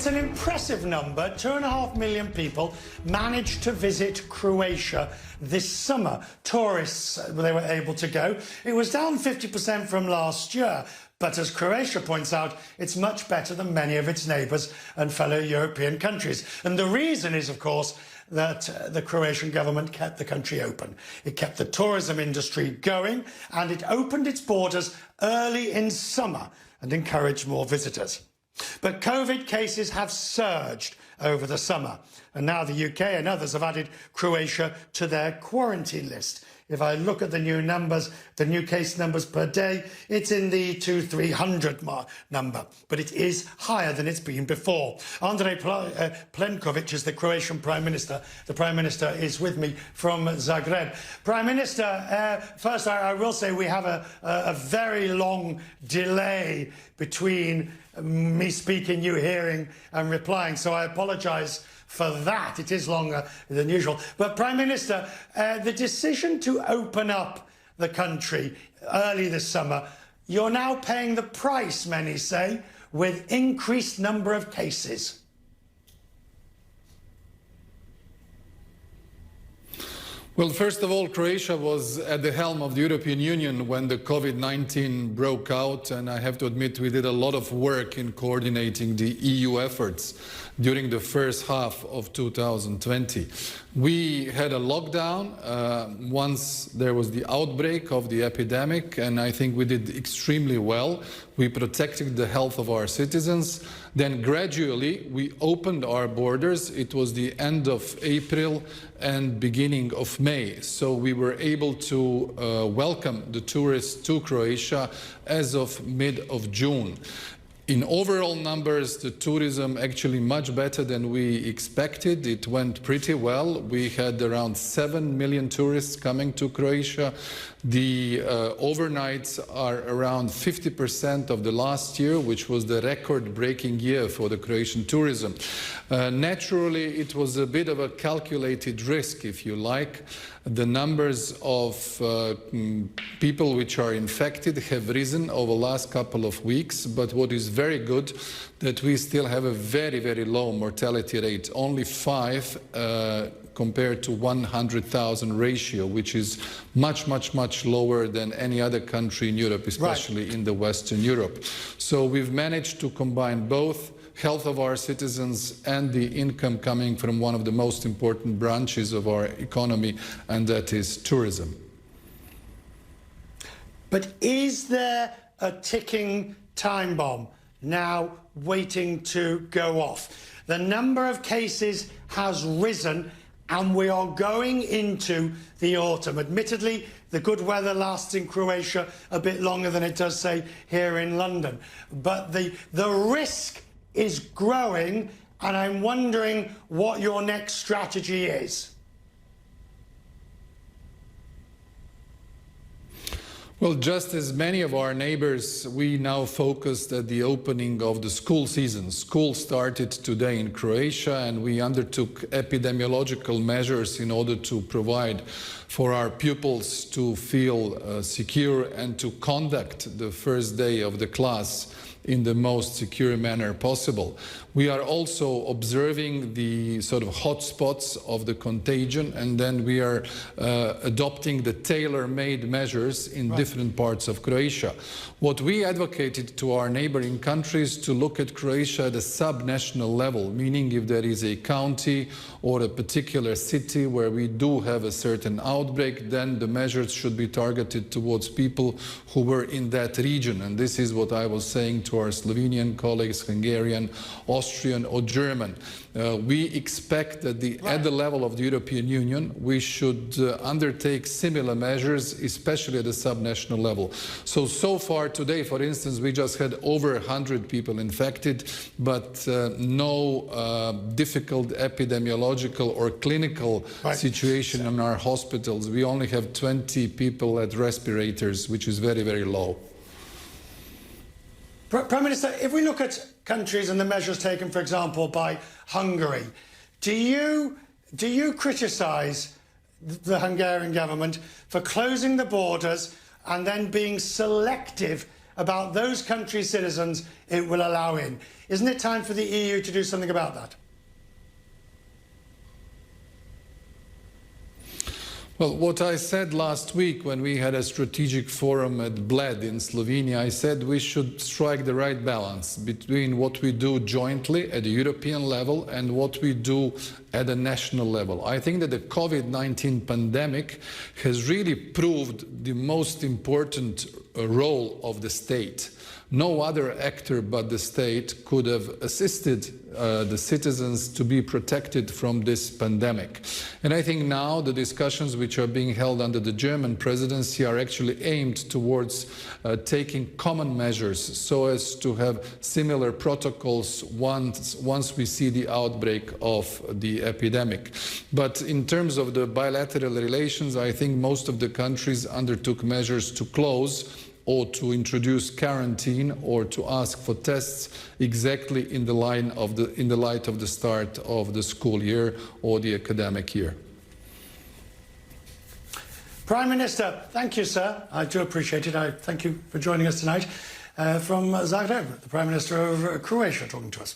it's an impressive number. 2.5 million people managed to visit Croatia this summer. Tourists, they were able to go. It was down 50% from last year. But as Croatia points out, it's much better than many of its neighbours and fellow European countries. And the reason is, of course, that the Croatian government kept the country open. It kept the tourism industry going, and it opened its borders early in summer and encouraged more visitors. But COVID cases have surged over the summer, and now the UK and others have added Croatia to their quarantine list. If I look at the new numbers, the new case numbers per day, it's in the 200-300 number, but it is higher than it's been before. Andrej Plenković is the Croatian Prime Minister. The Prime Minister is with me from Zagreb. Prime Minister, first I will say we have a very long delay between me speaking, you hearing and replying, so I apologise for that. It is longer than usual. But Prime Minister, the decision to open up the country early this summer, you're now paying the price, many say, with increased number of cases. Well, first of all, Croatia was at the helm of the European Union when the COVID-19 broke out, and I have to admit we did a lot of work in coordinating the EU efforts during the first half of 2020. We had a lockdown once there was the outbreak of the epidemic, and I think we did extremely well. We protected the health of our citizens. Then gradually we opened our borders. It was the end of April and beginning of May. So we were able to welcome the tourists to Croatia as of mid of June. In overall numbers, the tourism actually much better than we expected. It went pretty well. We had around 7 million tourists coming to Croatia. The overnights are around 50% of the last year, which was the record-breaking year for the Croatian tourism. Naturally, it was a bit of a calculated risk, if you like. The numbers of people which are infected have risen over the last couple of weeks, but what is very good that we still have a very, very low mortality rate, only 5 compared to 100,000 ratio, which is much, much, much lower than any other country in Europe, especially in the Western Europe. So we've managed to combine both health of our citizens and the income coming from one of the most important branches of our economy, and that is tourism. But is there a ticking time bomb now waiting to go off? The number of cases has risen and we are going into the autumn. Admittedly, the good weather lasts in Croatia a bit longer than it does, say, here in London. But the risk is growing, and I'm wondering what your next strategy is. Well, just as many of our neighbors, we now focused at the opening of the school season. School started today in Croatia, and we undertook epidemiological measures in order to provide for our pupils to feel secure and to conduct the first day of the class in the most secure manner possible. We are also observing the sort of hotspots of the contagion, and then we are adopting the tailor-made measures in different parts of Croatia. What we advocated to our neighboring countries to look at Croatia at a sub-national level, meaning if there is a county or a particular city where we do have a certain outbreak, then the measures should be targeted towards people who were in that region. And this is what I was saying to our Slovenian colleagues, Hungarian, Austrian or German. We expect that at the level of the European Union, we should undertake similar measures, especially at the sub-national level. So far today, for instance, we just had over 100 people infected, but no difficult epidemiological or clinical situation in our hospitals. We only have 20 people at respirators, which is very, very low. Prime Minister, if we look at countries and the measures taken, for example, by Hungary, do you criticise the Hungarian government for closing the borders and then being selective about those countries' citizens it will allow in. Isn't it time for the EU to do something about that? Well, what I said last week when we had a strategic forum at Bled in Slovenia, I said we should strike the right balance between what we do jointly at the European level and what we do at a national level. I think that the COVID-19 pandemic has really proved the most important role of the state. No other actor but the state could have assisted the citizens to be protected from this pandemic. And I think now the discussions which are being held under the German presidency are actually aimed towards taking common measures so as to have similar protocols once we see the outbreak of the epidemic. But in terms of the bilateral relations, I think most of the countries undertook measures to close or to introduce quarantine or to ask for tests exactly in the light of the start of the school year or the academic year. Prime Minister, thank you, sir. I do appreciate it. I thank you for joining us tonight from Zagreb, the Prime Minister of Croatia, talking to us.